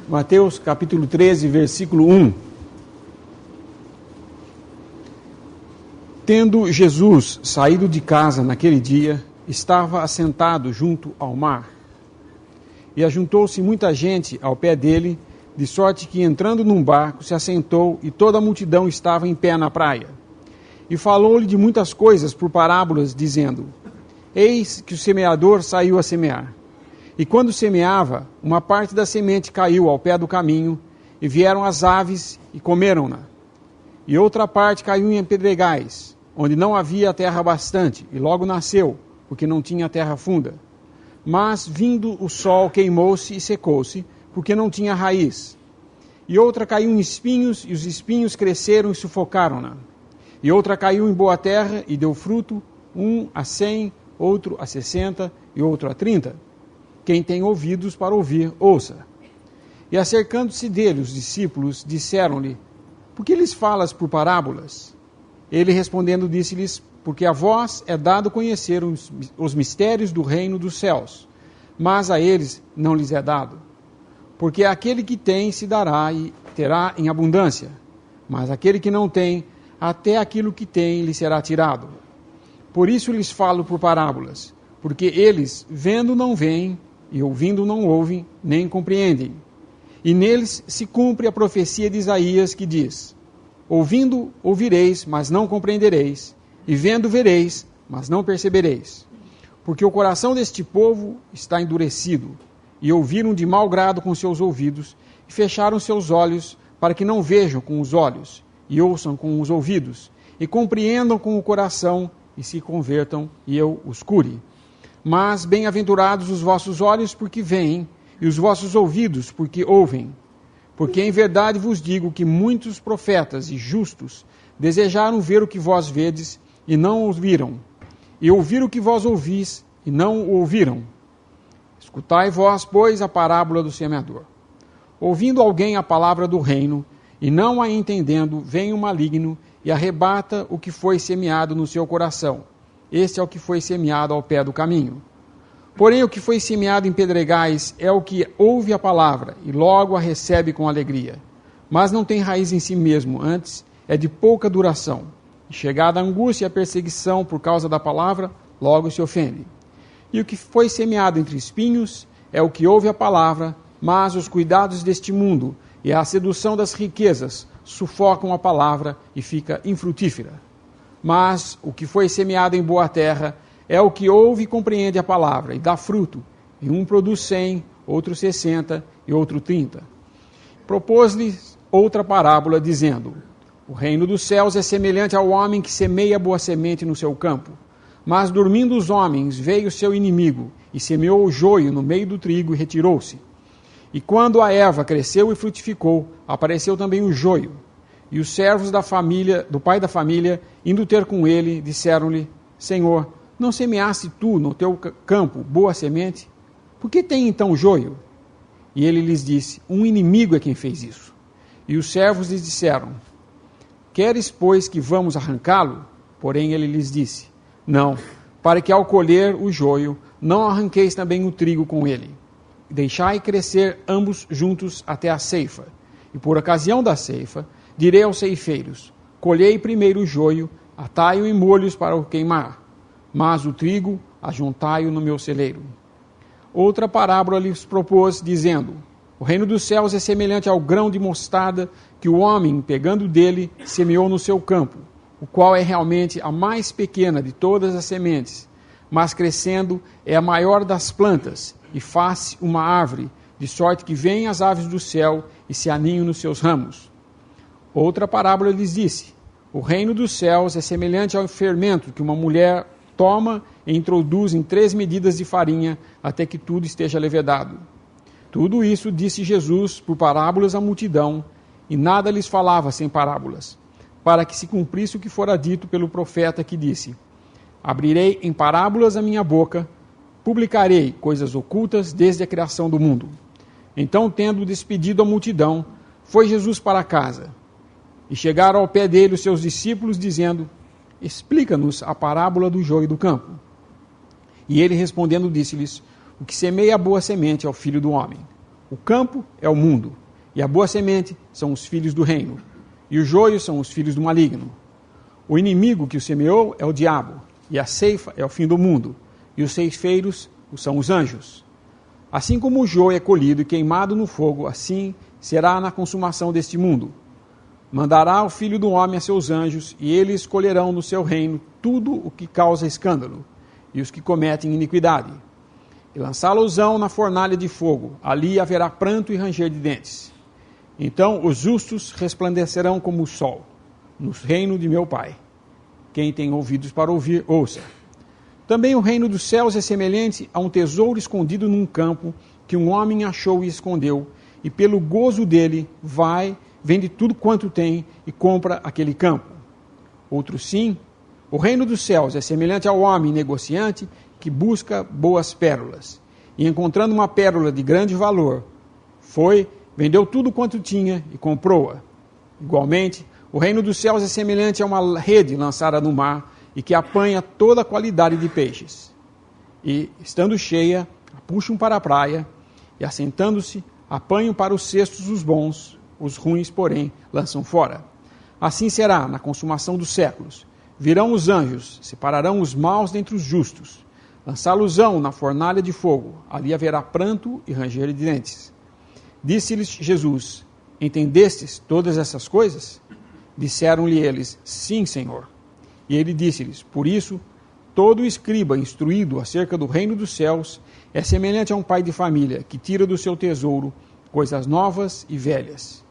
Mateus capítulo 13, versículo 1. Tendo Jesus saído de casa naquele dia, estava assentado junto ao mar. E ajuntou-se muita gente ao pé dele, de sorte que, entrando num barco, se assentou, e toda a multidão estava em pé na praia. E falou-lhe de muitas coisas por parábolas, dizendo: Eis que o semeador saiu a semear. E quando semeava, uma parte da semente caiu ao pé do caminho, e vieram as aves e comeram-na. E outra parte caiu em pedregais, onde não havia terra bastante, e logo nasceu, porque não tinha terra funda. Mas, vindo o sol, queimou-se e secou-se, porque não tinha raiz. E outra caiu em espinhos, e os espinhos cresceram e sufocaram-na. E outra caiu em boa terra, e deu fruto, 1 a 100, outro a 60, e outro a 30. Quem tem ouvidos para ouvir, ouça. E acercando-se dele os discípulos, disseram-lhe: Por que lhes falas por parábolas? Ele respondendo disse-lhes: Porque a vós é dado conhecer os mistérios do reino dos céus, mas a eles não lhes é dado. Porque aquele que tem se dará e terá em abundância, mas aquele que não tem, até aquilo que tem lhe será tirado. Por isso lhes falo por parábolas, porque eles, vendo, não veem, e ouvindo, não ouvem, nem compreendem. E neles se cumpre a profecia de Isaías, que diz: Ouvindo, ouvireis, mas não compreendereis, e vendo, vereis, mas não percebereis. Porque o coração deste povo está endurecido, e ouviram de mau grado com seus ouvidos, e fecharam seus olhos, para que não vejam com os olhos, e ouçam com os ouvidos, e compreendam com o coração, e se convertam, e eu os cure. Mas bem-aventurados os vossos olhos, porque veem, e os vossos ouvidos, porque ouvem. Porque em verdade vos digo que muitos profetas e justos desejaram ver o que vós vedes, e não ouviram, e ouvir o que vós ouvis, e não o ouviram. Escutai vós, pois, a parábola do semeador. Ouvindo alguém a palavra do reino, e não a entendendo, vem o maligno, e arrebata o que foi semeado no seu coração. Este é o que foi semeado ao pé do caminho. Porém, o que foi semeado em pedregais é o que ouve a palavra, e logo a recebe com alegria. Mas não tem raiz em si mesmo, antes é de pouca duração. E chegada a angústia e a perseguição por causa da palavra, logo se ofende. E o que foi semeado entre espinhos é o que ouve a palavra, mas os cuidados deste mundo e a sedução das riquezas sufocam a palavra e fica infrutífera. Mas o que foi semeado em boa terra é o que ouve e compreende a palavra, e dá fruto, e um produz 100, outro 60 e outro 30. Propôs-lhes outra parábola, dizendo: O reino dos céus é semelhante ao homem que semeia boa semente no seu campo. Mas dormindo os homens, veio seu inimigo, e semeou o joio no meio do trigo e retirou-se. E quando a erva cresceu e frutificou, apareceu também o joio. E os servos do pai da família, indo ter com ele, disseram-lhe: Senhor, não semeaste tu no teu campo boa semente? Por que tem então joio? E ele lhes disse: Um inimigo é quem fez isso. E os servos lhes disseram: Queres, pois, que vamos arrancá-lo? Porém ele lhes disse: Não, para que ao colher o joio, não arranqueis também o trigo com ele. Deixai crescer ambos juntos até a ceifa. E por ocasião da ceifa, direi aos ceifeiros: Colhei primeiro o joio, atai-o em molhos para o queimar, mas o trigo ajuntai-o no meu celeiro. Outra parábola lhes propôs, dizendo: O reino dos céus é semelhante ao grão de mostarda que o homem, pegando dele, semeou no seu campo, o qual é realmente a mais pequena de todas as sementes, mas crescendo é a maior das plantas, e faz uma árvore, de sorte que vêm as aves do céu e se aninham nos seus ramos. Outra parábola lhes disse: O reino dos céus é semelhante ao fermento que uma mulher toma e introduz em 3 medidas de farinha, até que tudo esteja levedado. Tudo isso disse Jesus por parábolas à multidão, e nada lhes falava sem parábolas, para que se cumprisse o que fora dito pelo profeta, que disse: Abrirei em parábolas a minha boca, publicarei coisas ocultas desde a criação do mundo. Então, tendo despedido a multidão, foi Jesus para casa. E chegaram ao pé dele os seus discípulos, dizendo: Explica-nos a parábola do joio do campo. E ele respondendo disse-lhes: O que semeia a boa semente é o Filho do Homem. O campo é o mundo, e a boa semente são os filhos do reino, e o joio são os filhos do maligno. O inimigo que o semeou é o diabo, e a ceifa é o fim do mundo, e os ceifeiros são os anjos. Assim como o joio é colhido e queimado no fogo, assim será na consumação deste mundo. Mandará o Filho do Homem a seus anjos, e eles colherão no seu reino tudo o que causa escândalo, e os que cometem iniquidade. E lançá-los-ão na fornalha de fogo, ali haverá pranto e ranger de dentes. Então os justos resplandecerão como o sol, no reino de meu Pai. Quem tem ouvidos para ouvir, ouça. Também o reino dos céus é semelhante a um tesouro escondido num campo, que um homem achou e escondeu, e pelo gozo dele vende tudo quanto tem e compra aquele campo. Outro sim, o reino dos céus é semelhante ao homem negociante que busca boas pérolas. E encontrando uma pérola de grande valor, vendeu tudo quanto tinha e comprou-a. Igualmente, o reino dos céus é semelhante a uma rede lançada no mar e que apanha toda a qualidade de peixes. E, estando cheia, a puxam para a praia e, assentando-se, apanham para os cestos os bons, os ruins, porém, lançam fora. Assim será na consumação dos séculos. Virão os anjos, separarão os maus dentre os justos, lançá-los-ão na fornalha de fogo, ali haverá pranto e ranger de dentes. Disse-lhes Jesus: Entendestes todas essas coisas? Disseram-lhe eles: Sim, Senhor. E ele disse-lhes: Por isso, todo escriba instruído acerca do reino dos céus é semelhante a um pai de família que tira do seu tesouro coisas novas e velhas.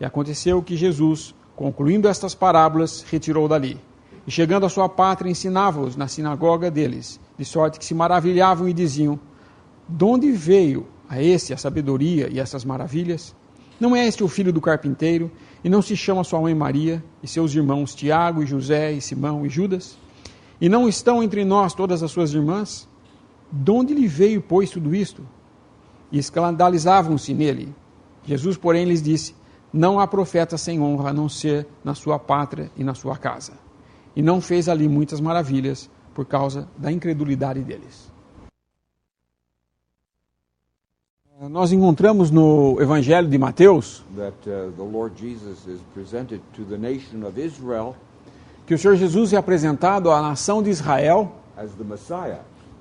E aconteceu que Jesus, concluindo estas parábolas, retirou dali. E chegando à sua pátria, ensinava-os na sinagoga deles, de sorte que se maravilhavam e diziam: De onde veio a este a sabedoria e essas maravilhas? Não é este o filho do carpinteiro? E não se chama sua mãe Maria, e seus irmãos Tiago, e José, e Simão, e Judas? E não estão entre nós todas as suas irmãs? De onde lhe veio, pois, tudo isto? E escandalizavam-se nele. Jesus, porém, lhes disse: Não há profeta sem honra, a não ser na sua pátria e na sua casa. E não fez ali muitas maravilhas, por causa da incredulidade deles. Nós encontramos no Evangelho de Mateus que o Senhor Jesus é apresentado à nação de Israel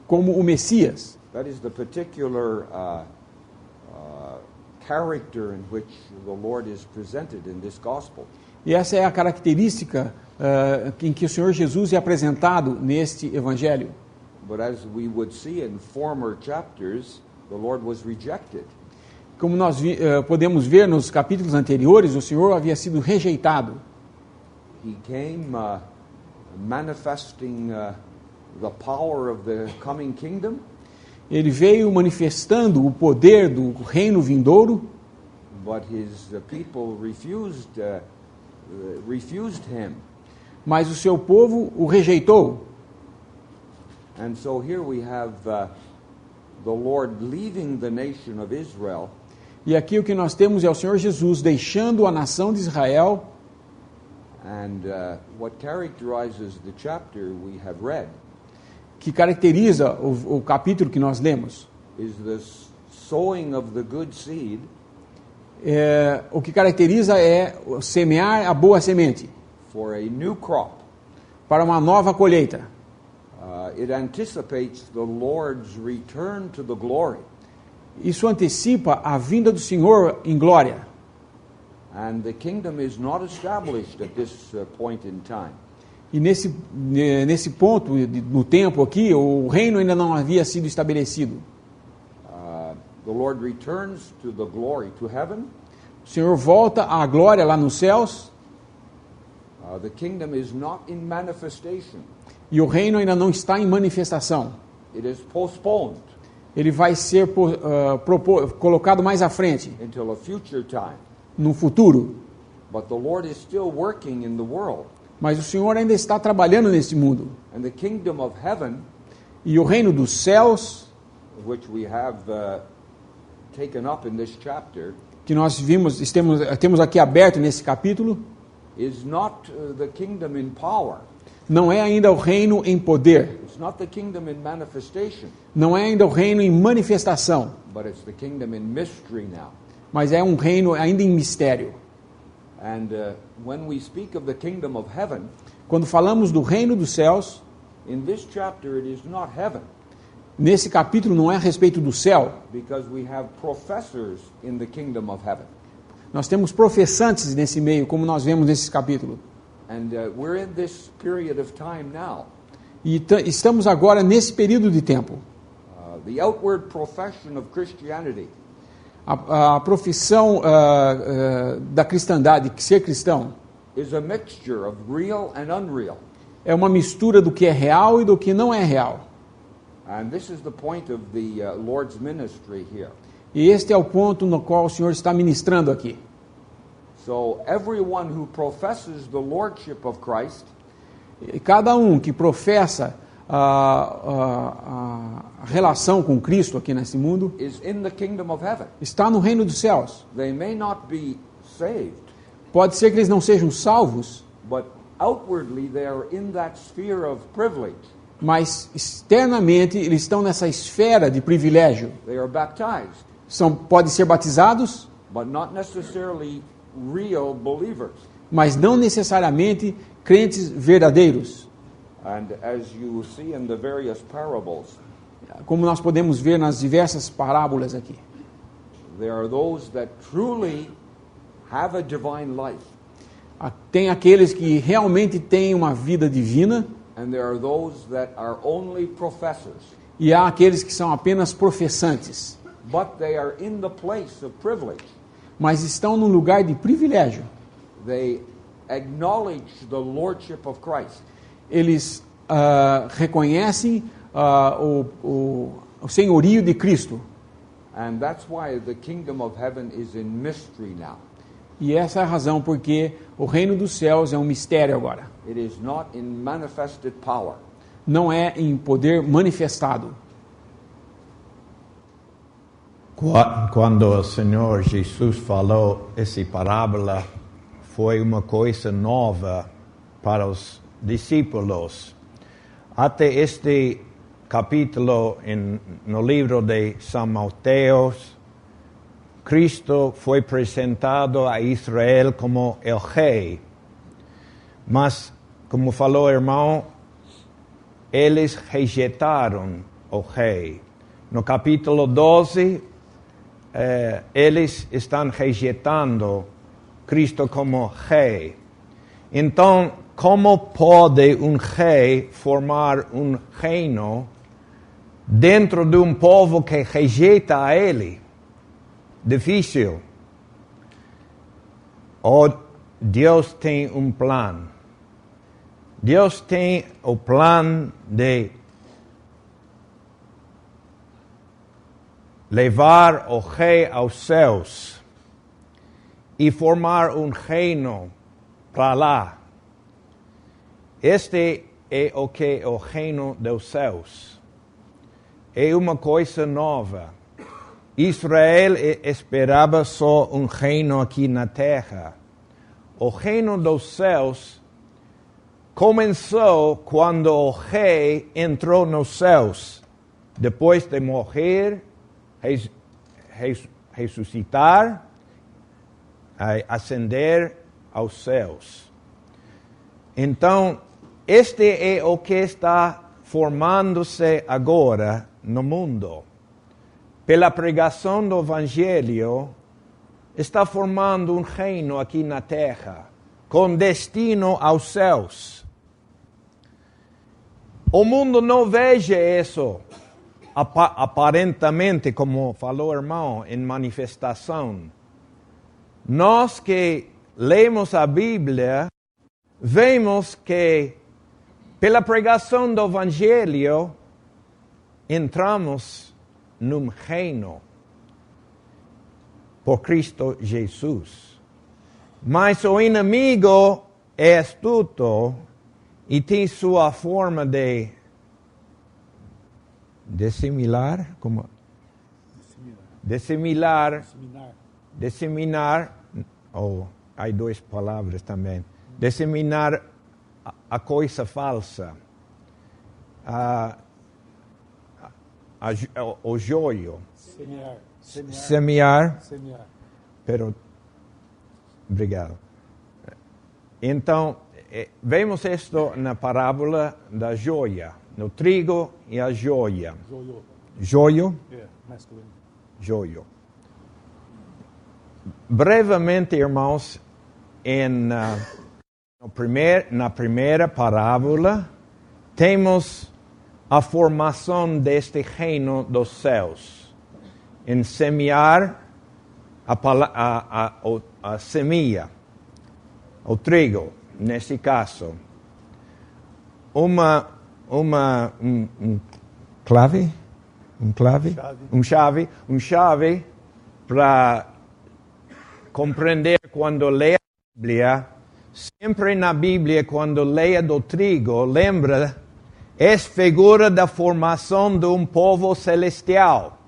como o Messias. That is the particular character in which the Lord is presented in this gospel. E essa é a característica em que o Senhor Jesus é apresentado neste Evangelho. But as we would see in former chapters, the Lord was rejected. Como nós podemos ver nos capítulos anteriores, o Senhor havia sido rejeitado. He came manifesting the power of the coming kingdom. Ele veio manifestando o poder do reino vindouro. But his people refused him. Mas o seu povo o rejeitou. And so here we have the Lord leaving the nation of Israel. E aqui o que nós temos é o Senhor Jesus deixando a nação de Israel. And what characterizes the chapter we have read, que caracteriza o capítulo que nós lemos, is the sowing of the good seed. O que caracteriza é semear a boa semente For a new crop. Para uma nova colheita. It anticipates the Lord's return to the glory. Isso antecipa a vinda do Senhor em glória. And the kingdom is not established at this point in time. E nesse ponto no tempo aqui, o reino ainda não havia sido estabelecido. The Lord returns to the glory, to heaven. O Senhor volta à glória lá nos céus. The kingdom is not in manifestation. E o reino ainda não está em manifestação. It is postponed. Ele vai ser colocado mais à frente. Until a future time. No futuro. But the Lord is still working in the world. Mas o Senhor ainda está trabalhando neste mundo. And the kingdom of heaven, e o reino dos céus, which we have taken up in this chapter, que nós temos aqui aberto nesse capítulo, is not the kingdom in power. Não é ainda o reino em poder. It's not the kingdom in manifestation, Não é ainda o reino em manifestação. but it's the kingdom in mystery now. Mas é um reino ainda em mistério. And when we speak of the kingdom of heaven, Quando falamos do reino dos céus, in this chapter it is not heaven, nesse capítulo não é a respeito do céu. because we have professors in the kingdom of heaven. Nós temos professantes nesse meio, como nós vemos nesse capítulo. And we're in this period of time now. E estamos agora nesse período de tempo. The outward profession of Christianity A profissão da cristandade, que ser cristão, is a mixture of real and unreal. é uma mistura do que é real e do que não é real. And this is the point of the Lord's ministry here. E este é o ponto no qual o Senhor está ministrando aqui. So everyone who professes the lordship of Christ E cada um que professa a relação com Cristo aqui nesse mundo is in the kingdom of heaven. está no reino dos céus. They may not be saved, Pode ser que eles não sejam salvos, but outwardly they are in that sphere of privilege. mas externamente eles estão nessa esfera de privilégio. They are baptized, Podem ser batizados, but not necessarily real believers. mas não necessariamente crentes verdadeiros. And as you see in the various parables, Como nós podemos ver nas diversas parábolas aqui. there are those that truly have a divine life, Tem aqueles que realmente têm uma vida divina and there are those that are only professors, e há aqueles que são apenas professantes, but they are in the place of privilege. mas estão num lugar de privilégio. They acknowledge the lordship of Christ. Eles reconhecem o senhorio de Cristo. And that's why the kingdom of heaven is in mystery now. E essa é a razão porque o reino dos céus é um mistério agora. It is not in manifested power. Não é em poder manifestado. Quando o Senhor Jesus falou essa parábola, foi uma coisa nova para os discípulos. Até este capítulo no livro de São Mateus, Cristo foi apresentado a Israel como o rei. Mas, como falou o irmão, eles rejeitaram o rei. No capítulo 12, eles estão rejeitando Cristo como rei. Então, como pode um rei formar um reino dentro de um povo que rejeita a ele? Difícil. Deus tem um plano. Deus tem o plano de levar o rei aos céus e formar um reino para lá. Este é o que é o reino dos céus. É uma coisa nova. Israel esperava só um reino aqui na terra. O reino dos céus começou quando o rei entrou nos céus, depois de morrer, ressuscitar, ascender aos céus. Então, este é o que está formando-se agora no mundo. Pela pregação do Evangelho, está formando um reino aqui na terra, com destino aos céus. O mundo não veja isso aparentemente, como falou o irmão, em manifestação. Nós que lemos a Bíblia, vemos que, pela pregação do Evangelho, entramos num reino por Cristo Jesus. Mas o inimigo é astuto e tem sua forma de disseminar, há duas palavras também, disseminar a coisa falsa, o joio. Semear. Pero, obrigado. Então, vemos isto na parábola da joia, no trigo e a joia. Joio? Joio. Brevemente, irmãos, na primeira parábola, temos a formação deste reino dos céus, em semear a semeia, o trigo, nesse caso. Um chave para compreender quando lê a Bíblia. Sempre na Bíblia, quando leia do trigo, lembra, é figura da formação de um povo celestial.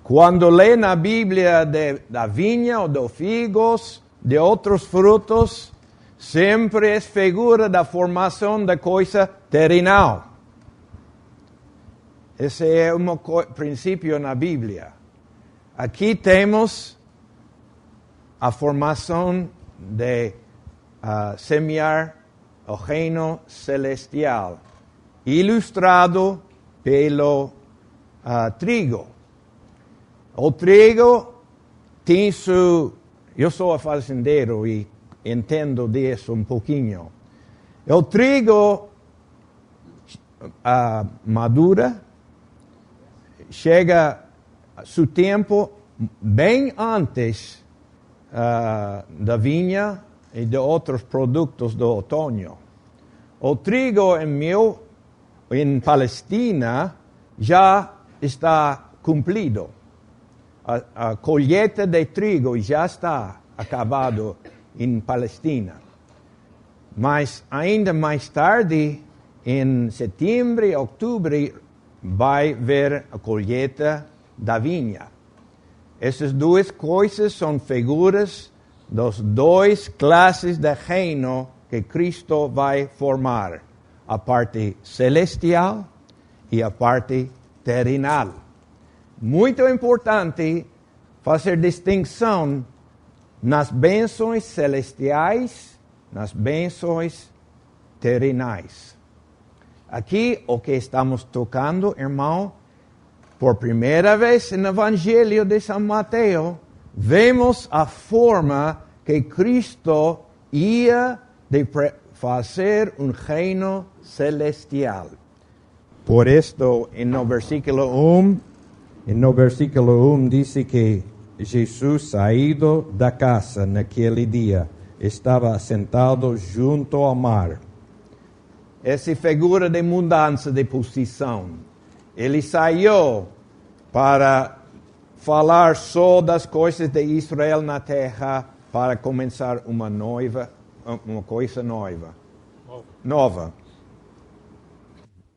Quando lê na Bíblia da vinha ou dos figos, de outros frutos, sempre é figura da formação da coisa terrenal. Esse é um princípio na Bíblia. Aqui temos a formação de semear o reino celestial, ilustrado pelo trigo. O trigo tem eu sou fazendeiro e entendo disso um pouquinho. O trigo madura, chega seu tempo bem antes da vinha e de outros produtos do outono. O trigo em Palestina já está cumprido. A colheita de trigo já está acabado em Palestina. Mas ainda mais tarde, em setembro e outubro, vai haver a colheita da vinha. Essas duas coisas são figuras das duas classes de reino que Cristo vai formar. A parte celestial e a parte terrenal. Muito importante fazer distinção nas bênçãos celestiais, nas bênçãos terrenais. Aqui, o que estamos tocando, irmão, por primeira vez no Evangelho de São Mateus, vemos a forma que Cristo ia de fazer um reino celestial. Por isto, no versículo 1 diz que Jesus, saído da casa naquele dia, estava sentado junto ao mar. Essa figura de mudança de posição. Ele saiu para falar só das coisas de Israel na terra para começar uma coisa nova.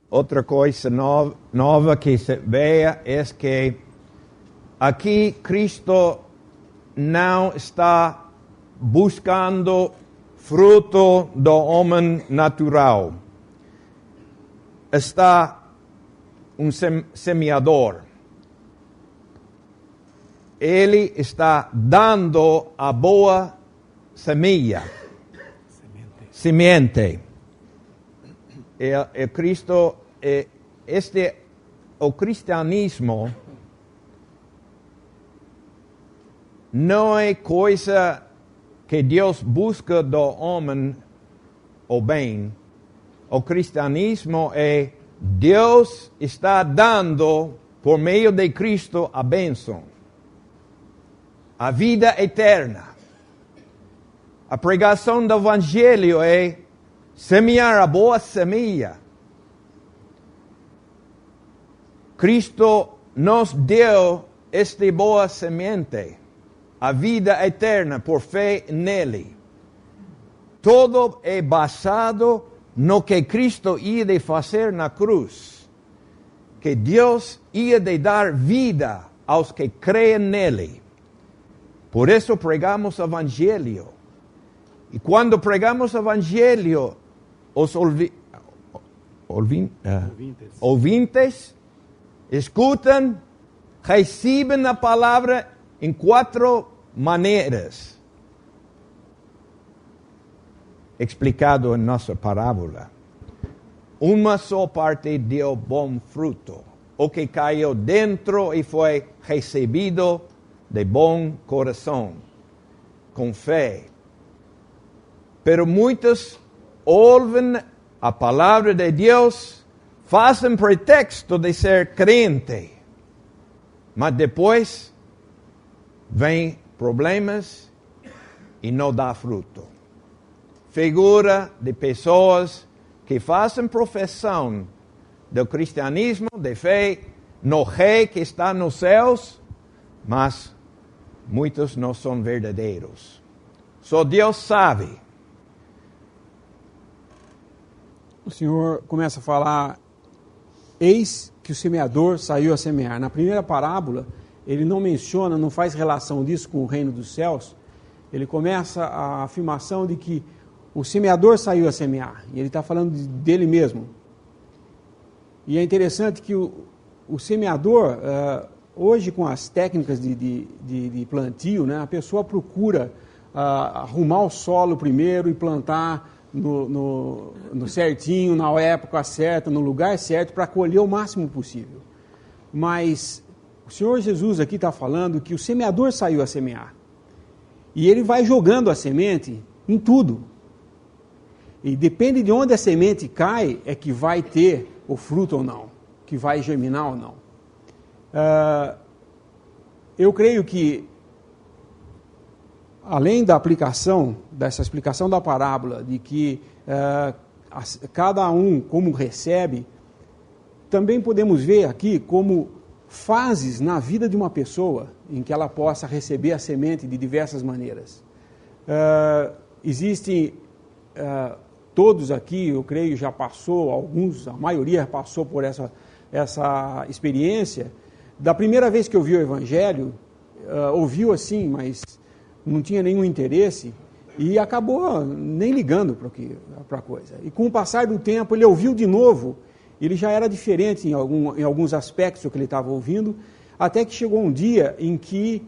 Outra coisa nova que se vê é que aqui Cristo não está buscando fruto do homem natural. Está um semeador. Ele está dando a boa semente. E Cristo, o cristianismo não é coisa que Deus busca do homem o bem. O cristianismo é Deus está dando por meio de Cristo a bênção, a vida eterna. A pregação do Evangelho é semear a boa semeia. Cristo nos deu esta boa semente, a vida eterna por fé nele. Todo é basado no que Cristo ia de fazer na cruz, que Deus ia de dar vida aos que creem nele. Por isso pregamos o Evangelho. E quando pregamos o Evangelho, os ouvintes escutam, recebem a palavra em 4 maneiras, explicado em nossa parábola. Uma só parte deu bom fruto, o que caiu dentro e foi recebido de bom coração, com fé. Pero muitos ouvem a palavra de Deus, fazem pretexto de ser crente, mas depois vem problemas e não dá fruto. Figura de pessoas que fazem profissão do cristianismo, de fé no Rei que está nos céus, mas muitos não são verdadeiros. Só Deus sabe. O Senhor começa a falar, eis que o semeador saiu a semear. Na primeira parábola, ele não menciona, não faz relação disso com o reino dos céus. Ele começa a afirmação de que o semeador saiu a semear. E ele está falando dele mesmo. E é interessante que o semeador, hoje com as técnicas de plantio, né, a pessoa procura arrumar o solo primeiro e plantar no certinho, na época certa, no lugar certo, para colher o máximo possível. Mas o Senhor Jesus aqui está falando que o semeador saiu a semear. E ele vai jogando a semente em tudo. E depende de onde a semente cai, é que vai ter o fruto ou não, que vai germinar ou não. Eu creio que, além da aplicação, dessa explicação da parábola, de que cada um como recebe, também podemos ver aqui como fases na vida de uma pessoa em que ela possa receber a semente de diversas maneiras. Existem, todos aqui, eu creio, já passou, alguns, a maioria passou por essa experiência. Da primeira vez que ouviu o Evangelho, ouviu assim, mas não tinha nenhum interesse e acabou nem ligando para a coisa. E com o passar do tempo, ele ouviu de novo, ele já era diferente em alguns aspectos do que ele estava ouvindo, até que chegou um dia em que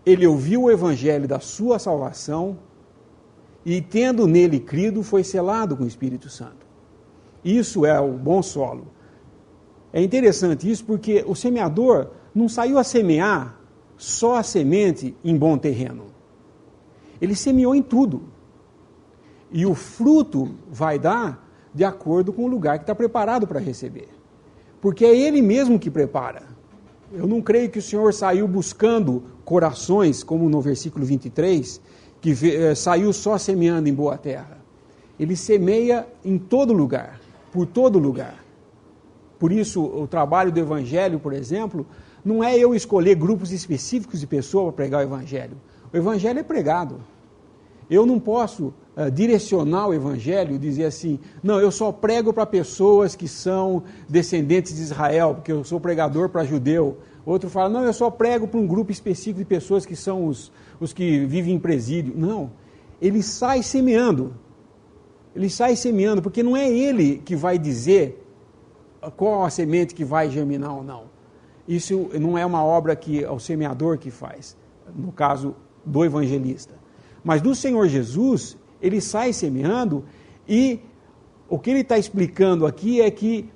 ele ouviu o Evangelho da sua salvação e, tendo nele crido, foi selado com o Espírito Santo. Isso é o bom solo. É interessante isso porque o semeador não saiu a semear só a semente em bom terreno. Ele semeou em tudo. E o fruto vai dar de acordo com o lugar que está preparado para receber. Porque é Ele mesmo que prepara. Eu não creio que o Senhor saiu buscando corações, como no versículo 23, que saiu só semeando em boa terra. Ele semeia em todo lugar, por todo lugar. Por isso, o trabalho do Evangelho, por exemplo, não é eu escolher grupos específicos de pessoas para pregar o Evangelho. O Evangelho é pregado. Eu não posso direcionar o Evangelho e dizer assim, não, eu só prego para pessoas que são descendentes de Israel, porque eu sou pregador para judeu. Outro fala, não, eu só prego para um grupo específico de pessoas que são os que vivem em presídio. Não, ele sai semeando. Ele sai semeando, porque não é ele que vai dizer qual a semente que vai germinar ou não. Isso não é uma obra que é o semeador que faz, no caso do evangelista. Mas do Senhor Jesus, ele sai semeando e o que ele está explicando aqui é que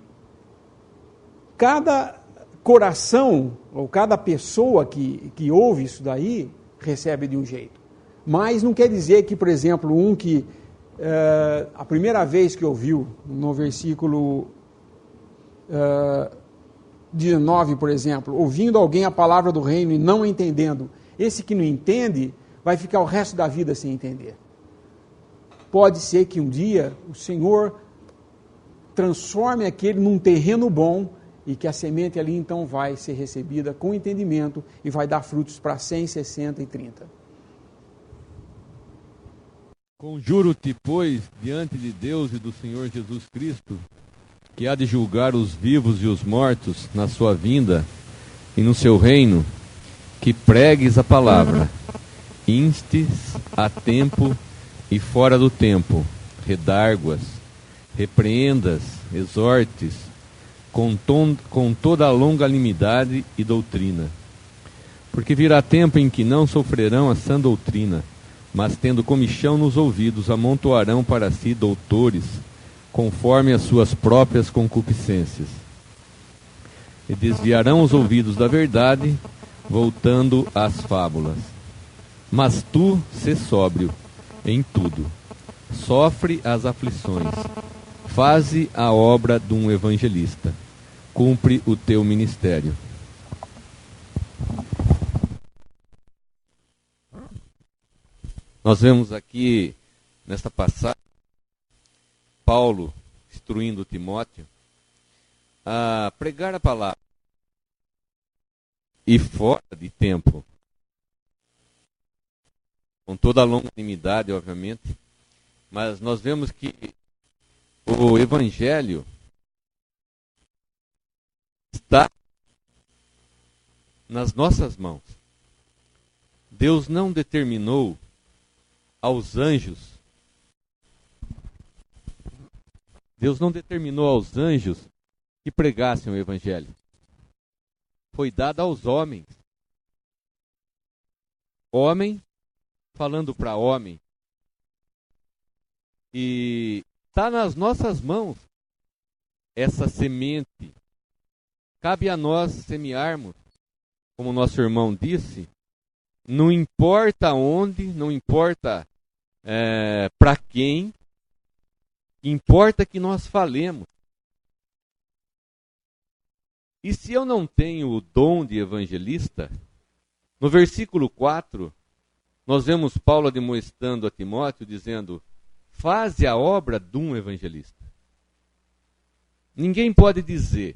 cada coração, ou cada pessoa que ouve isso daí, recebe de um jeito. Mas não quer dizer que, por exemplo, um que a primeira vez que ouviu, no versículo 19, por exemplo, ouvindo alguém a palavra do reino e não entendendo, esse que não entende vai ficar o resto da vida sem entender. Pode ser que um dia o Senhor transforme aquele num terreno bom e que a semente ali então vai ser recebida com entendimento e vai dar frutos para 100, 60 e 30. Conjuro-te, pois, diante de Deus e do Senhor Jesus Cristo, que há de julgar os vivos e os mortos na sua vinda e no seu reino, que pregues a palavra, instes a tempo e fora do tempo, redárguas, repreendas, exortes, com toda a longanimidade e doutrina. Porque virá tempo em que não sofrerão a sã doutrina, mas tendo comichão nos ouvidos, amontoarão para si doutores, conforme as suas próprias concupiscências. E desviarão os ouvidos da verdade, voltando às fábulas. Mas tu, sê sóbrio em tudo, sofre as aflições, faze a obra de um evangelista, cumpre o teu ministério. Nós vemos aqui, nesta passagem, Paulo instruindo Timóteo a pregar a palavra e fora de tempo, com toda a longanimidade, obviamente, mas nós vemos que o Evangelho está nas nossas mãos. Deus não determinou aos anjos, que pregassem o Evangelho. Foi dado aos homens. Homem falando para homem. E está nas nossas mãos essa semente. Cabe a nós semearmos, como nosso irmão disse, não importa onde, não importa para quem, importa que nós falemos. E se eu não tenho o dom de evangelista, no versículo 4, nós vemos Paulo admoestando a Timóteo, dizendo, faze a obra de um evangelista. Ninguém pode dizer,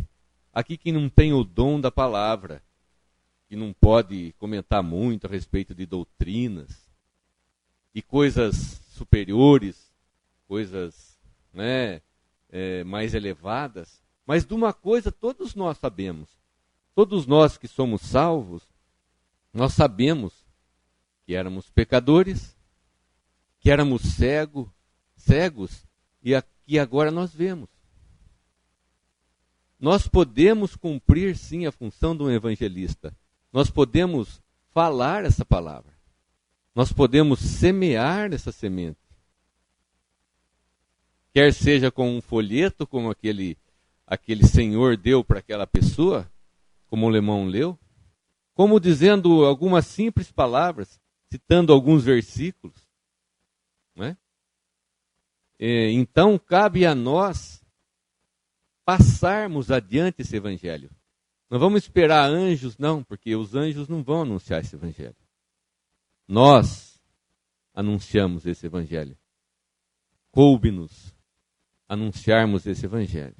aqui que não tem o dom da palavra, que não pode comentar muito a respeito de doutrinas e coisas superiores, coisas mais elevadas, mas de uma coisa todos nós sabemos, todos nós que somos salvos, nós sabemos que éramos pecadores, que éramos cegos e que agora nós vemos. Nós podemos cumprir sim a função de um evangelista. Nós podemos falar essa palavra. Nós podemos semear essa semente. Quer seja com um folheto, como aquele senhor deu para aquela pessoa, como o Lemão leu, como dizendo algumas simples palavras, citando alguns versículos. Não é? Então, cabe a nós passarmos adiante esse evangelho. Não vamos esperar anjos, não, porque os anjos não vão anunciar esse evangelho. Nós anunciamos esse evangelho. Coube-nos anunciarmos esse evangelho.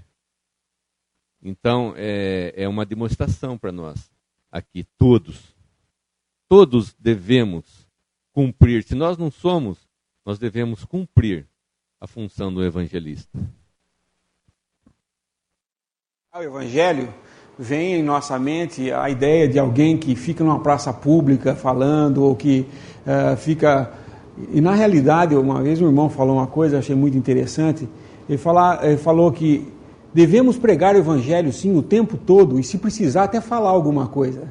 Então, é uma demonstração para nós aqui, todos devemos cumprir. Se nós não somos, nós devemos cumprir a função do evangelista. O evangelho vem em nossa mente a ideia de alguém que fica numa praça pública falando, ou que fica... E na realidade, uma vez um irmão falou uma coisa, eu achei muito interessante. Ele falou que devemos pregar o evangelho, sim, o tempo todo, e se precisar até falar alguma coisa,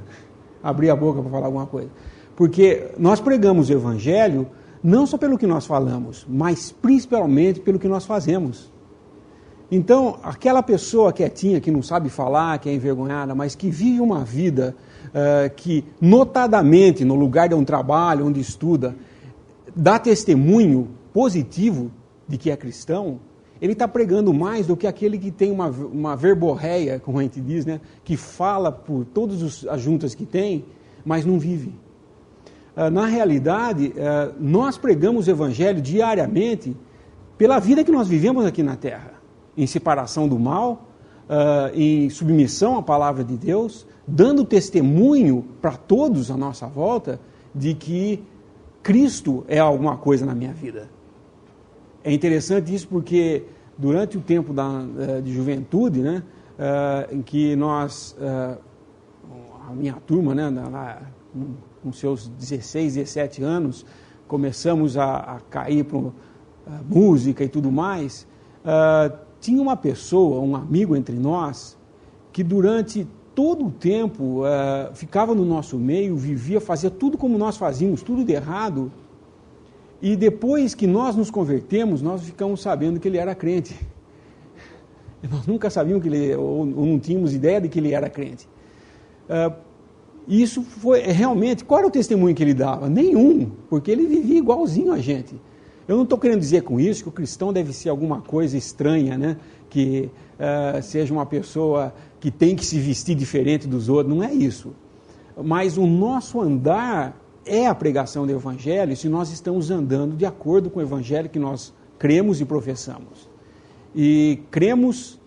abrir a boca para falar alguma coisa. Porque nós pregamos o evangelho não só pelo que nós falamos, mas principalmente pelo que nós fazemos. Então, aquela pessoa quietinha, que não sabe falar, que é envergonhada, mas que vive uma vida que, notadamente, no lugar de um trabalho, onde estuda, dá testemunho positivo de que é cristão, ele está pregando mais do que aquele que tem uma verborreia, como a gente diz, né? Que fala por todas as juntas que tem, mas não vive. Na realidade, nós pregamos o evangelho diariamente pela vida que nós vivemos aqui na terra, em separação do mal, em submissão à palavra de Deus, dando testemunho para todos à nossa volta de que Cristo é alguma coisa na minha vida. É interessante isso porque durante o tempo de juventude, né, em que nós, a minha turma, né, com seus 16, 17 anos, começamos a cair música e tudo mais, tinha uma pessoa, um amigo entre nós, que durante todo o tempo ficava no nosso meio, vivia, fazia tudo como nós fazíamos, tudo de errado. E depois que nós nos convertemos, nós ficamos sabendo que ele era crente. Nós nunca sabíamos que ele, ou não tínhamos ideia de que ele era crente. Isso foi realmente, qual era o testemunho que ele dava? Nenhum, porque ele vivia igualzinho a gente. Eu não estou querendo dizer com isso que o cristão deve ser alguma coisa estranha, né? Que seja uma pessoa que tem que se vestir diferente dos outros, não é isso. Mas o nosso andar é a pregação do Evangelho se nós estamos andando de acordo com o Evangelho que nós cremos e professamos. E cremos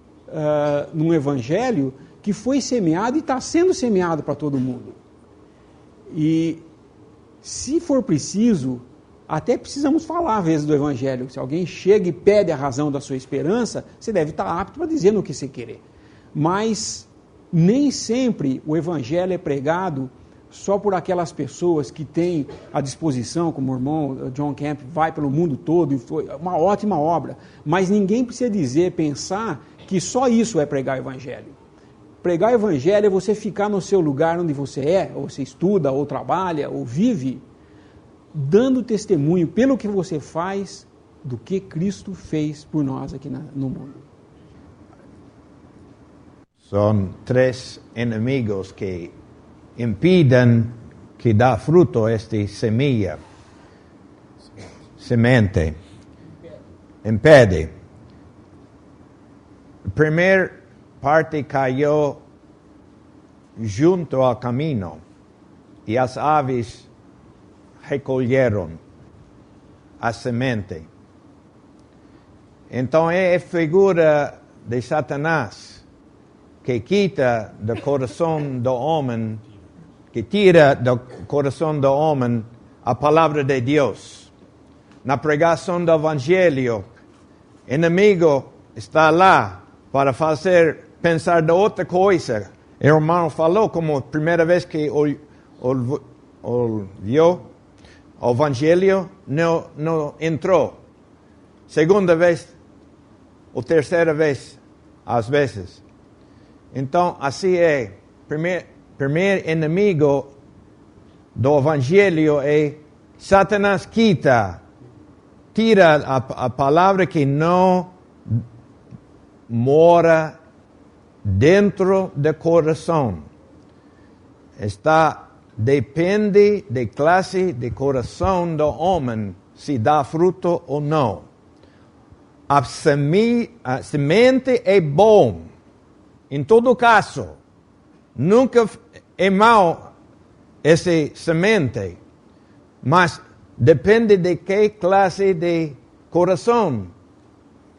num Evangelho que foi semeado e está sendo semeado para todo mundo. E se for preciso, até precisamos falar às vezes do Evangelho. Se alguém chega e pede a razão da sua esperança, você deve estar apto para dizer no que você querer. Mas nem sempre o Evangelho é pregado só por aquelas pessoas que têm a disposição, como o irmão John Camp vai pelo mundo todo, e foi uma ótima obra. Mas ninguém precisa pensar que só isso é pregar o Evangelho. Pregar o Evangelho é você ficar no seu lugar onde você é, ou você estuda, ou trabalha, ou vive, dando testemunho pelo que você faz do que Cristo fez por nós aqui no mundo. São 3 inimigos que impedem que dá fruto esta semente. Impede. A primeira parte caiu junto ao caminho e as aves recolheram a semente. Então é a figura de Satanás que quita do coração do homem, que tira do coração do homem a palavra de Deus. Na pregação do Evangelho, o inimigo está lá para fazer pensar de outra coisa. O irmão falou como a primeira vez que ouviu o Evangelho, não entrou. Segunda vez, ou terceira vez, às vezes. Então, assim é. Primeiro inimigo do Evangelho é Satanás tira a palavra que não mora dentro do coração. Depende da classe de coração do homem se dá fruto ou não. A semente é bom, em todo caso. Nunca é mal essa semente, mas depende de que classe de coração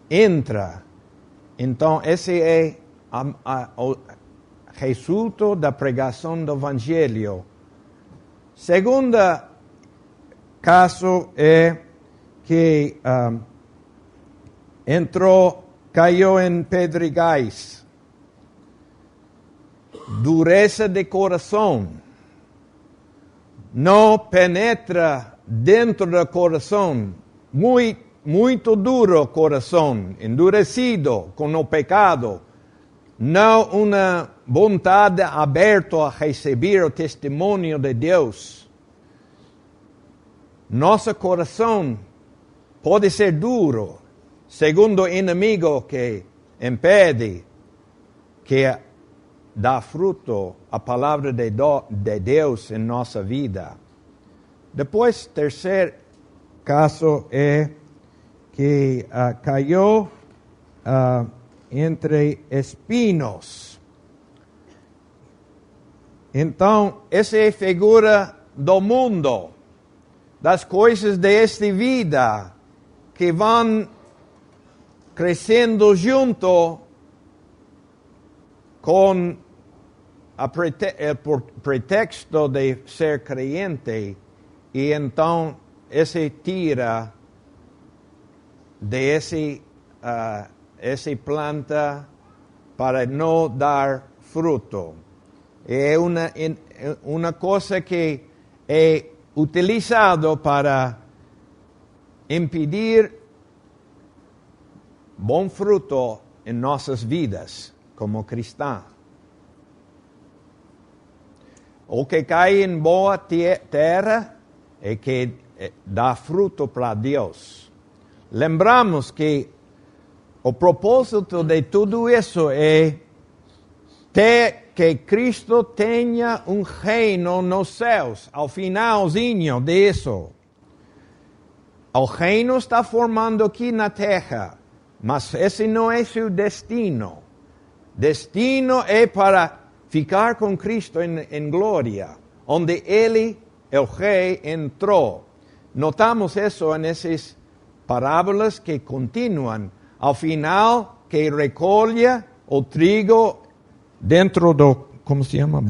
entra. Então, esse é o resultado da pregação do Evangelho. Segundo caso é que caiu em pedregais. Dureza de coração. Não penetra dentro do coração. Muito duro o coração, endurecido com o pecado. Não uma vontade aberta a receber o testemunho de Deus. Nosso coração pode ser duro, segundo o inimigo que impede que dá fruto a palavra de Deus em nossa vida. Depois, terceiro caso é que caiu entre espinos. Então, essa é a figura do mundo, das coisas desta vida que vão crescendo junto com o pretexto de ser crente, e então esse tira de essa planta para não dar fruto. É uma coisa que é utilizado para impedir bom fruto em nossas vidas como cristãos. O que cai em boa terra é que dá fruto para Deus. Lembramos que o propósito de tudo isso é que Cristo tenha um reino nos céus, ao finalzinho disso. O reino está formando aqui na terra, mas esse não é seu destino. Destino é para ficar com Cristo em glória, onde Ele, o Rei, entrou. Notamos isso nessas parábolas que continuam. Ao final, que recolhe o trigo dentro do, como se chama?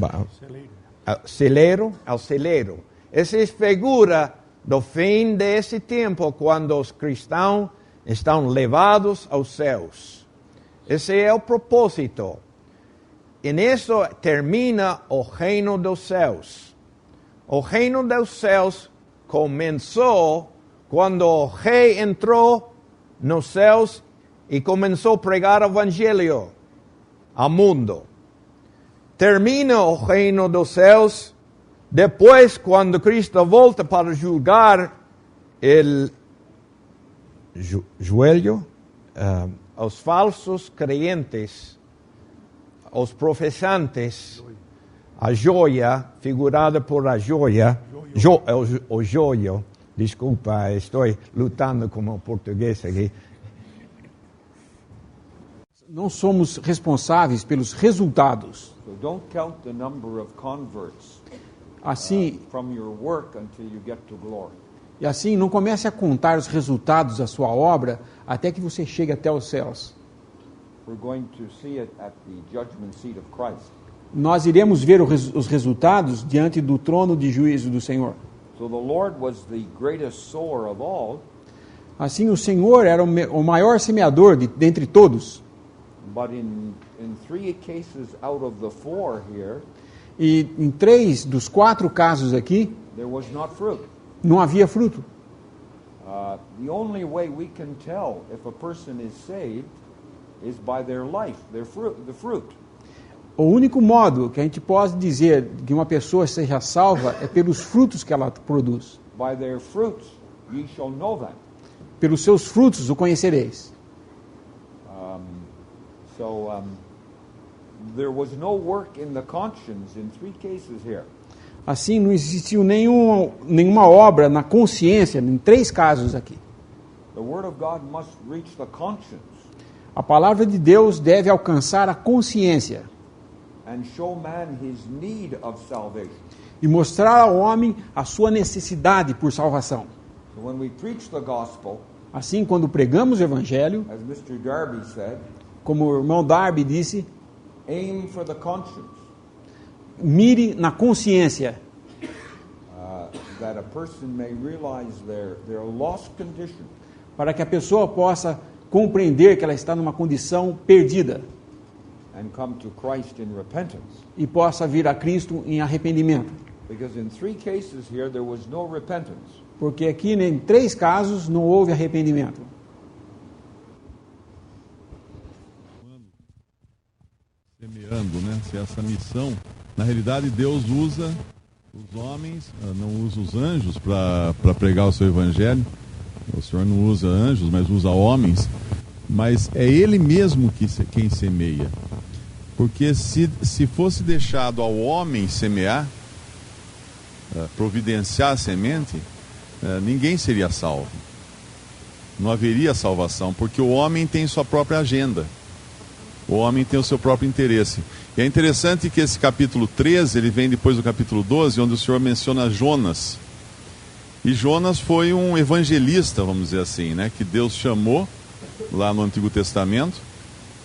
Celeiro. Ao celeiro. Essa é figura do fim desse tempo, quando os cristãos estão levados aos céus. Esse é o propósito. E nisso termina o reino dos céus. O reino dos céus começou quando o rei entrou nos céus e começou a pregar o evangelho ao mundo. Termina o reino dos céus depois, quando Cristo volta para julgar os falsos crentes, os professantes, a joia, figurada por a joia, o joio, desculpa, estou lutando com o português aqui. Não somos responsáveis pelos resultados. So don't count the number of converts Assim, from your work until you get to glory. e assim, não comece a contar os resultados da sua obra até que você chegue até os céus. We're going to see it at the judgment seat of Christ. Nós iremos ver os resultados diante do trono de juízo do Senhor. So the Lord was the greatest sower of all, Assim, o Senhor era o maior semeador dentre todos. but in 3 cases out of the 4 here, E em 3 dos 4 casos aqui, there was not fruit. não havia fruto. The only way we can tell if a person is saved is by their life, their fruit, the fruit. O único modo que a gente pode dizer que uma pessoa seja salva é pelos frutos que ela produz. By their fruits ye shall know them. Pelos seus frutos o conhecereis. There was no work in the conscience in 3 cases here. Assim, não existiu nenhuma obra na consciência, em 3 casos aqui. The Word of God must reach the conscience A palavra de Deus deve alcançar a consciência and show man his need of salvation. e mostrar ao homem a sua necessidade por salvação. So when we preach the gospel, Assim, quando pregamos o Evangelho, as Mr. Darby said, como o irmão Darby disse, aim for the conscience, mire na consciência, that a person may realize their lost condition para que a pessoa possa compreender que ela está numa condição perdida and come to Christ in repentance. e possa vir a Cristo em arrependimento. Because in 3 cases here there was no repentance. Porque aqui em 3 casos não houve arrependimento. Semeando, né? Se essa missão, na realidade Deus usa os homens, não usa os anjos para pregar o seu evangelho. O Senhor não usa anjos, mas usa homens. Mas é Ele mesmo quem semeia. Porque se fosse deixado ao homem semear, providenciar a semente, ninguém seria salvo. Não haveria salvação, porque o homem tem sua própria agenda. O homem tem o seu próprio interesse. E é interessante que esse capítulo 13, ele vem depois do capítulo 12, onde o Senhor menciona Jonas. E Jonas foi um evangelista, vamos dizer assim, né? Que Deus chamou lá no Antigo Testamento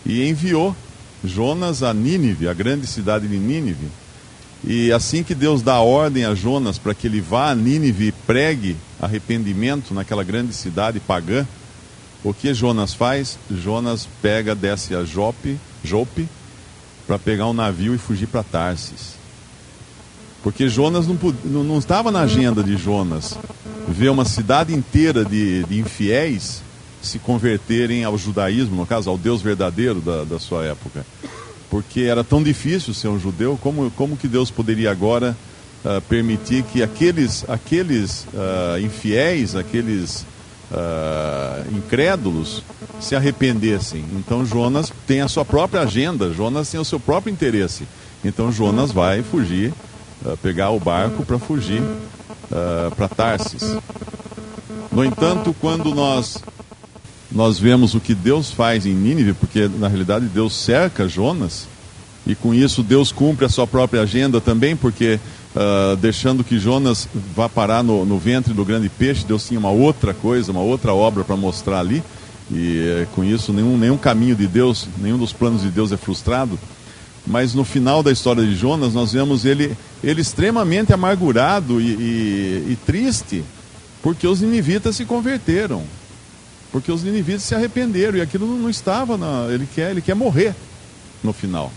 e enviou Jonas a Nínive, a grande cidade de Nínive. E assim que Deus dá ordem a Jonas para que ele vá a Nínive e pregue arrependimento naquela grande cidade pagã, o que Jonas faz? Jonas desce a Jope para pegar um navio e fugir para Tarsis. Porque Jonas não estava na agenda de Jonas ver uma cidade inteira de infiéis se converterem ao judaísmo, no caso, ao Deus verdadeiro da sua época. Porque era tão difícil ser um judeu, como que Deus poderia agora permitir que aqueles infiéis, aqueles incrédulos se arrependessem? Então Jonas tem a sua própria agenda, Jonas tem o seu próprio interesse. Então Jonas vai fugir, pegar o barco para fugir para Tarsis. No entanto, quando nós vemos o que Deus faz em Nínive, porque na realidade Deus cerca Jonas, e com isso Deus cumpre a sua própria agenda também, porque deixando que Jonas vá parar no ventre do grande peixe, Deus tinha uma outra coisa, uma outra obra para mostrar ali, e com isso nenhum caminho de Deus, nenhum dos planos de Deus é frustrado. Mas no final da história de Jonas, nós vemos ele extremamente amargurado e triste, porque os ninivitas se converteram, porque os ninivitas se arrependeram, e aquilo não estava, ele quer morrer no final.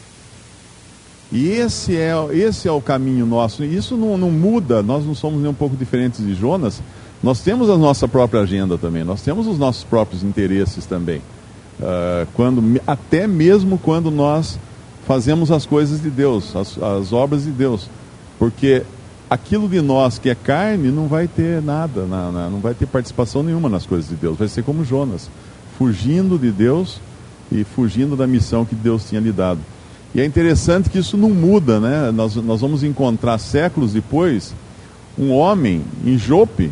E esse é o caminho nosso, e isso não muda, nós não somos nem um pouco diferentes de Jonas, nós temos a nossa própria agenda também, nós temos os nossos próprios interesses também, até mesmo quando nós fazemos as coisas de Deus, as obras de Deus, porque aquilo de nós que é carne não vai ter nada, não vai ter participação nenhuma nas coisas de Deus, vai ser como Jonas, fugindo de Deus e fugindo da missão que Deus tinha lhe dado. E é interessante que isso não muda, né? Nós vamos encontrar séculos depois um homem em Jope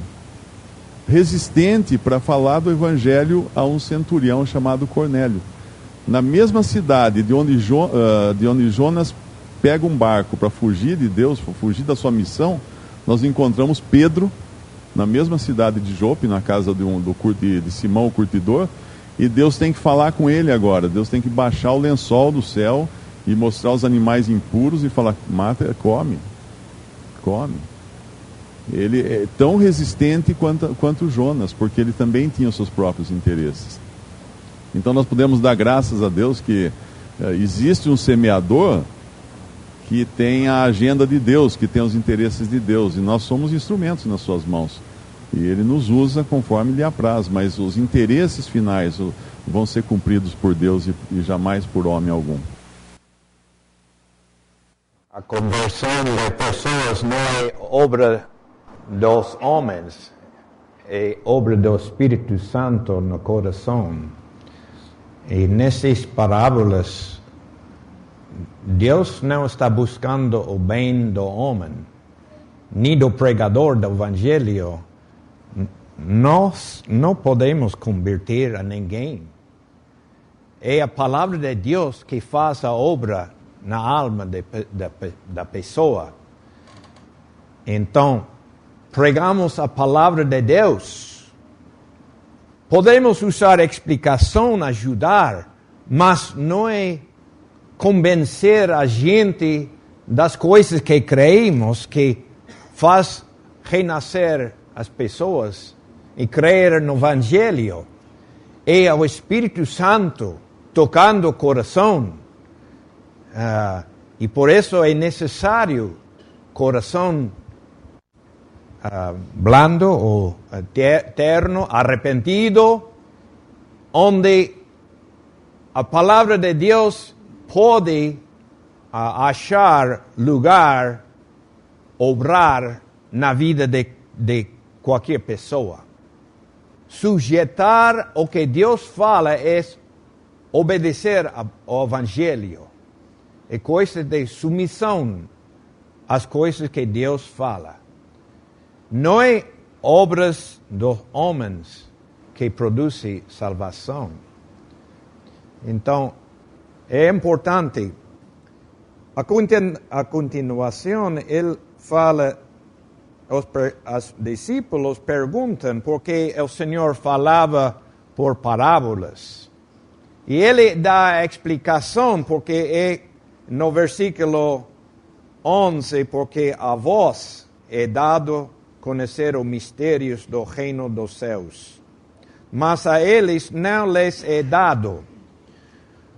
resistente para falar do evangelho a um centurião chamado Cornélio. Na mesma cidade de onde Jonas pega um barco para fugir de Deus, para fugir da sua missão, nós encontramos Pedro na mesma cidade de Jope, na casa de Simão o curtidor, e Deus tem que falar com ele agora. Deus tem que baixar o lençol do céu e mostrar os animais impuros e falar: mata, come. Ele é tão resistente quanto Jonas, porque ele também tinha os seus próprios interesses. Então nós podemos dar graças a Deus que existe um semeador que tem a agenda de Deus, que tem os interesses de Deus, e nós somos instrumentos nas suas mãos, e ele nos usa conforme lhe apraz, mas os interesses finais vão ser cumpridos por Deus e jamais por homem algum. A conversão de pessoas não é obra dos homens, é obra do Espírito Santo no coração. E nessas parábolas, Deus não está buscando o bem do homem, nem do pregador do Evangelho. Nós não podemos converter a ninguém. É a palavra de Deus que faz a obra na alma da pessoa. Então, pregamos a palavra de Deus. Podemos usar explicação, ajudar, mas não é convencer a gente das coisas que creemos que faz renascer as pessoas e crer no Evangelho. É o Espírito Santo tocando o coração. E por isso é necessário coração blando ou terno, arrependido, onde a palavra de Deus pode achar lugar, obrar na vida de qualquer pessoa. Sujeitar o que Deus fala é obedecer ao Evangelho. É coisa de submissão às coisas que Deus fala. Não é obras dos homens que produzem salvação. Então, é importante. A continuação, ele fala, os discípulos perguntam por que o Senhor falava por parábolas. E ele dá a explicação, porque é no versículo 11, porque a vós é dado conhecer os mistérios do reino dos céus, mas a eles não lhes é dado.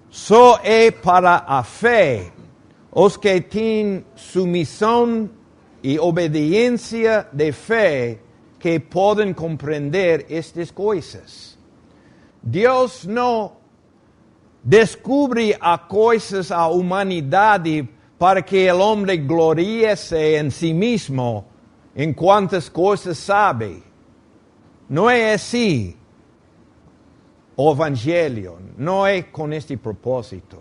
Só é para a fé os que têm submissão e obediência de fé que podem compreender estas coisas. Deus não descobre as coisas, a humanidade, para que o homem glorie-se em si mesmo, em quantas coisas sabe. Não é assim. O Evangelho não é com este propósito.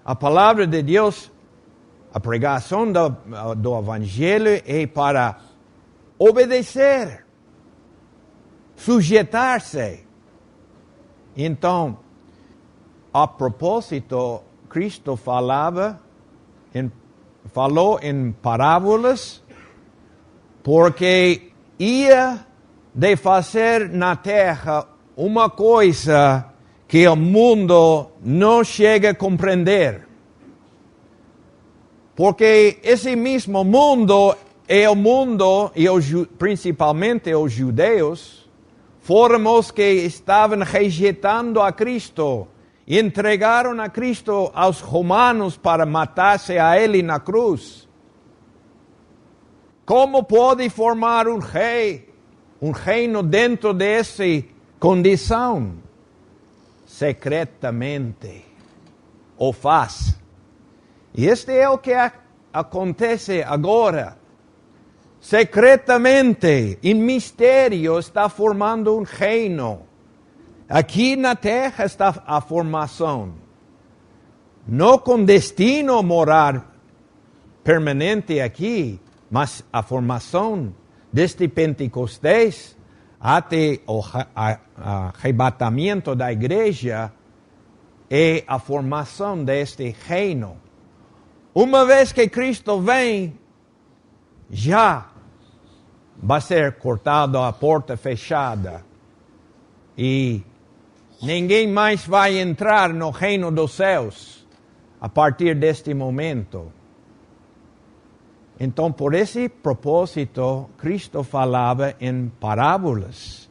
A palavra de Deus, a pregação do Evangelho é para obedecer, sujeitar-se. Então, a propósito, Cristo falou em parábolas, porque ia de fazer na terra uma coisa que o mundo não chega a compreender. Porque esse mesmo mundo é o mundo, e principalmente os judeus, foram os que estavam rejeitando a Cristo. Entregaram a Cristo aos romanos para matar-se a ele na cruz. Como pode formar um reino dentro dessa condição? Secretamente o faz. E este é o que acontece agora. Secretamente, em mistério, está formando um reino. Aqui na terra está a formação. Não com destino morar permanente aqui, mas a formação deste Pentecostés até o arrebatamento da igreja é a formação deste reino. Uma vez que Cristo vem, já vai ser cortada a porta fechada e ninguém mais vai entrar no reino dos céus a partir deste momento. Então, por esse propósito, Cristo falava em parábolas,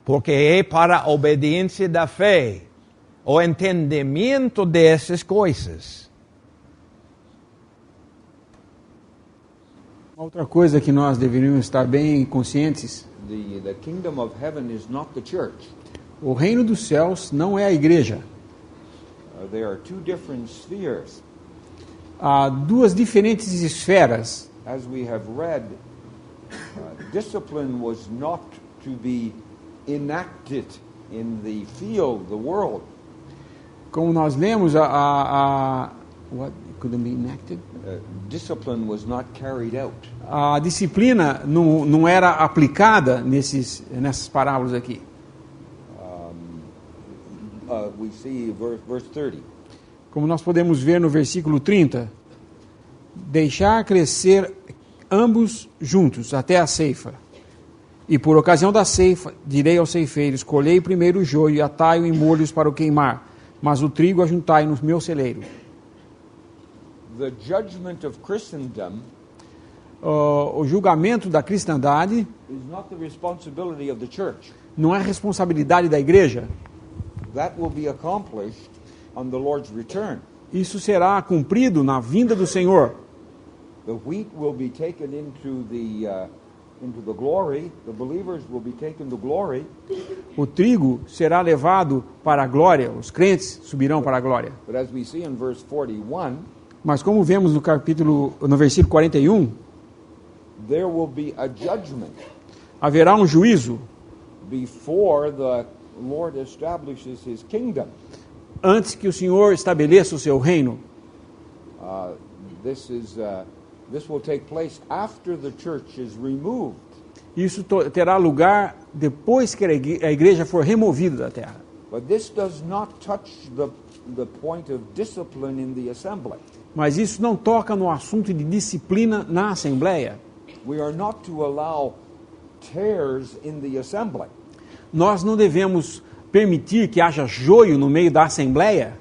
porque é para a obediência da fé, o entendimento dessas coisas. Outra coisa que nós deveríamos estar bem conscientes: The kingdom of heaven is not the church. o reino dos céus não é a igreja. There are two different spheres. Há duas diferentes esferas. As we have read, discipline was not to be enacted in the field, the world. Como nós lemos, what couldn't be enacted? Discipline was not carried out. A disciplina não era aplicada nessas parábolas aqui. We see verse 30. Como nós podemos ver no versículo 30, deixar crescer ambos juntos até a ceifa. E por ocasião da ceifa, direi aos ceifeiros: colhei primeiro o joio e atai-o em molhos para o queimar, mas o trigo ajuntai no meu celeiro. The judgment of Christendom O julgamento da cristandade is not the responsibility of the church. não é responsabilidade da igreja. That will be accomplished on the Lord's return. Isso será cumprido na vinda do Senhor. The wheat will be taken into the glory. The believers will be taken to glory. O trigo será levado para a glória, os crentes subirão para a glória. But as we see in verse 41, Mas como vemos no versículo 41, there will be a judgment haverá um juízo before the Lord establishes his kingdom. antes que o Senhor estabeleça o seu reino. This will take place after the church is removed. Isso terá lugar depois que a igreja for removida da terra. But this does not touch the point of discipline in the assembly. Mas isso não toca no assunto de disciplina na Assembleia. We are not to allow tares in the assembly. Nós não devemos permitir que haja joio no meio da Assembleia.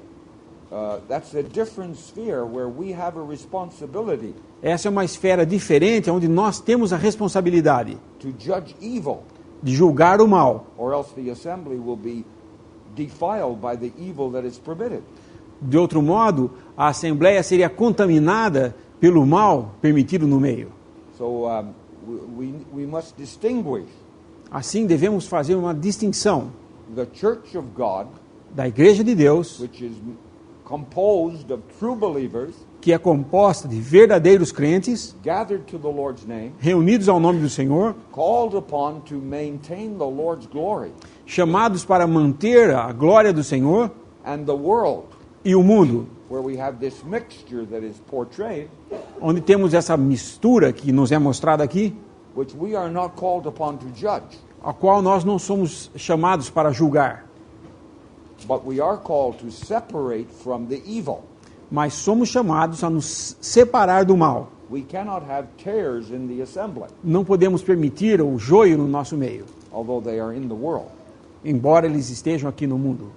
That's a different sphere where we have a responsibility Essa é uma esfera diferente, onde nós temos a responsabilidade to judge evil, de julgar o mal. or else the assembly will be defiled by the evil that is permitted. De outro modo, a Assembleia seria contaminada pelo mal permitido no meio. So we must distinguish Assim, devemos fazer uma distinção. the church of God, da Igreja de Deus, which is composed of true believers, que é composta de verdadeiros crentes, gathered to the Lord's name, reunidos ao nome do Senhor, called upon to maintain the Lord's glory, chamados para manter a glória do Senhor, and the world, e o mundo, where we have this mixture that is portrayed, onde temos essa mistura que nos é mostrada aqui, which we are not called upon to judge, a qual nós não somos chamados para julgar, but we are called to separate from the evil. mas somos chamados a nos separar do mal. We cannot have tares in the assembly, Não podemos permitir o joio no nosso meio, although they are in the world. embora eles estejam aqui no mundo.